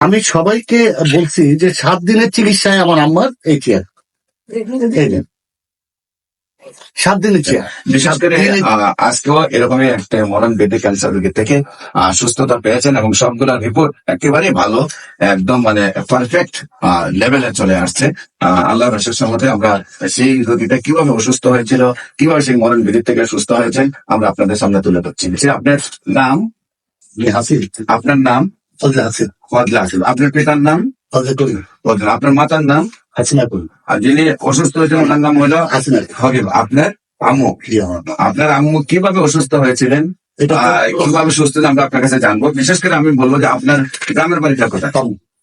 আমি সবাইকে বলছি যে 7 দিনের চিকিৎসায় আমার আম্মার এই চেয়ার, এই নেন, 7 দিনের চেয়ার। বিশেষ করে আজকেও এরকমই একটা মরণ ব্যাধি ক্যান্সার রোগী থেকে সুস্থতা পেয়েছেন এবং সবগুলা রিপোর্ট একেবারে ভালো, একদম মানে পারফেক্ট লেভেলে চলে আসছে। আল্লাহর রসের মধ্যে আমরা সেই রোগীটা কিভাবে অসুস্থ হয়েছিল, কিভাবে সেই মরণ ব্যাধি থেকে সুস্থ হয়েছে আমরা আপনাদের সামনে তুলে ধরছি। আপনার নাম? হাসিল। আপনার নাম? ফজলে হাসিল। ফজলে হাসিল। আপনার পিতার নাম? ফজলে করিম। ফজলে। আপনার মাতার নাম? হাসিনা করিম। আর যিনি অসুস্থ হয়েছেন ওনার নাম হলো হাসিনা হবিব। আপনার আম্মু? আপনার আম্মু কিভাবে অসুস্থ হয়েছিলেন, কিভাবে সুস্থ আমরা আপনার কাছে জানবো। বিশেষ করে আমি বলবো যে আপনার গ্রামের বাড়িটা কোথায়?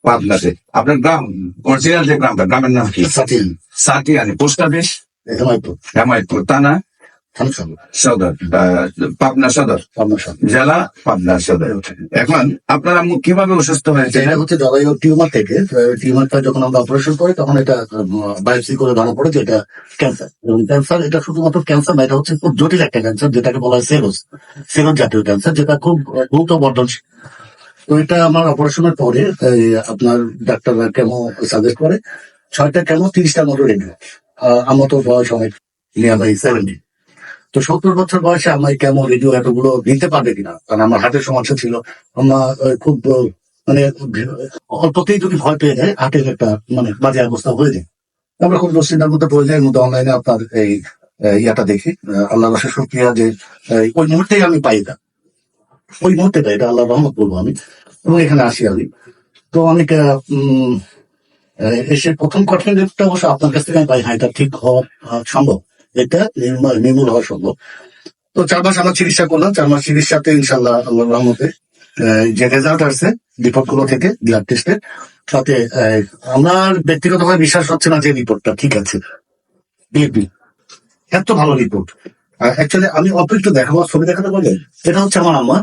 পাবনাতে। আপনার গ্রাম অরিজিনাল যে গ্রামটা, গ্রামের নাম কি? সাটিয়ানি। Post office? হেমায়তপুর। থানা? সদর। পাবনা সদর। জেলা পাবনা সদর। এখন আপনার আম্মু কিভাবে অসুস্থ হয়েছে? এটা হচ্ছে জরায়ু টিউমার থেকে। টিউমারটা যখন আমরা অপারেশন করি তখন এটা বায়োপসি করে ধরা পড়ে যে এটা ক্যান্সার। এবং ক্যান্সার এটা শুধুমাত্র ক্যান্সার না, এটা হচ্ছে খুব জটিল একটা ক্যান্সার যেটাকে বলা হয় সেরোস জাতীয় ক্যান্সার, যেটা খুব দ্রুত বর্ধনশীল। তো এটা আমার অপারেশনের পরে আপনার ডাক্তাররা কেমো সাজেস্ট করে 6টা কেমো 30টার মতো রেডিও। আমার তো বয়স অনেক, নিয়ার বাই 70। তো 70 বছর বয়সে আমার কেমন রেডিও এতগুলো নিতে পারবে কিনা, কারণ আমার হার্টের সমস্যা ছিল। আমার খুব মানে অল্পতেই যদি ভয় পেয়ে যায় হার্টের একটা মানে বাজে অবস্থা হয়ে যায়। আমরা খুব দুশ্চিন্তার মধ্যে পড়ে যাই। মধ্যে অনলাইনে আপনার এই ইয়াটা দেখি, আল্লাহ রসের শুকরিয়া যে ওই মুহূর্তেই আমি পাই এটা, ওই মুহূর্তে এটা আল্লাহ রহমত বলবো আমি, এবং এখানে আসি আমি। তো অনেক এসে প্রথম কনফিডেন্সটা অবশ্য আপনার কাছ থেকে আমি পাই, হ্যাঁ এটা ঠিক হওয়া সম্ভব, এটা নির্মূল হওয়া সম্ভব। তো 4 মাস আমার চিকিৎসা করলাম। 4 মাস চিকিৎসাতে ইনশাল্লাহ আল্লাহর রহমতে যে রেজাল্ট আসছে রিপোর্ট গুলো থেকে, ব্লাড টেস্টের সাথে আমার ব্যক্তিগতভাবে বিশ্বাস হচ্ছে না যে রিপোর্টটা ঠিক আছে। বিএপি এত ভালো রিপোর্ট। অ্যাকচুয়ালি আমি অল্প একটু দেখাবো, ছবি দেখাতে বলে। এটা হচ্ছে আমার আম্মা।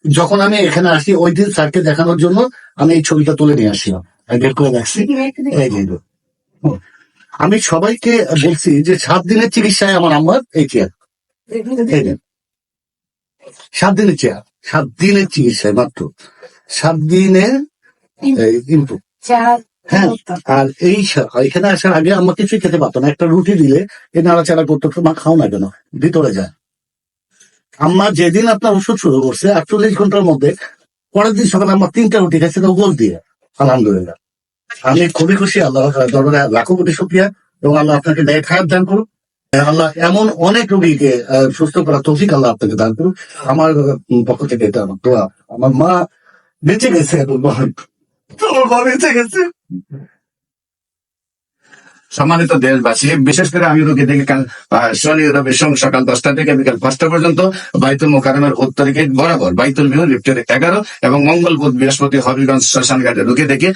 যখন আমি এখানে আসি ওই দিন স্যারকে দেখানোর জন্য আমি এই ছবিটা তুলে নিয়ে আসছিলাম, বের করে রাখছি। আমি সবাইকে বলছি যে 7 দিনের চিকিৎসায় আমার আম্মার এই চেয়ার, 7 দিনের চেয়ার, 7 দিনের চিকিৎসায় মাত্র 7 দিনের ইমপ্রুভ। হ্যাঁ, আর এখানে আসার আগে আমার কিছুই খেতে পারতো না। একটা রুটি দিলে এ নাড়াচাড়া করতো, মা খাও না কেন, ভিতরে যায়। আম্মা যেদিন আপনার ওষুধ শুরু করছে 48 ঘন্টার মধ্যে, পরের দিন সকালে আমার 3টা রুটি খাইছে গোল দিয়ে। আলহামদুলিল্লাহ আমি খুবই খুশি। আল্লাহ দরবারে লাখো কোটি শুকরিয়া, এবং আল্লাহ আপনাকে ব্যয় খারাপ দান করুন। আল্লাহ এমন অনেক রোগীকে সুস্থ করার তৌফিক আল্লাহ আপনাকে দান করুন। আমার পক্ষ থেকে এটা আমার দোয়া। আমার মা বেঁচে গেছে, তোমার মা বেঁচে গেছে। সম্মানিত দেশবাসী, বিশেষ করে আমি রোগীদেরকে কাল শনি রবি সোম সকাল 10টা থেকে বিকাল 5টা পর্যন্ত বাইতুল মোকাররমের উত্তর গেট বরাবর বাইতুল মিহুর লিফটের 11 এবং মঙ্গল বুধ বৃহস্পতি হবিগঞ্জ শ্মশান ঘাটে রোগী দেখে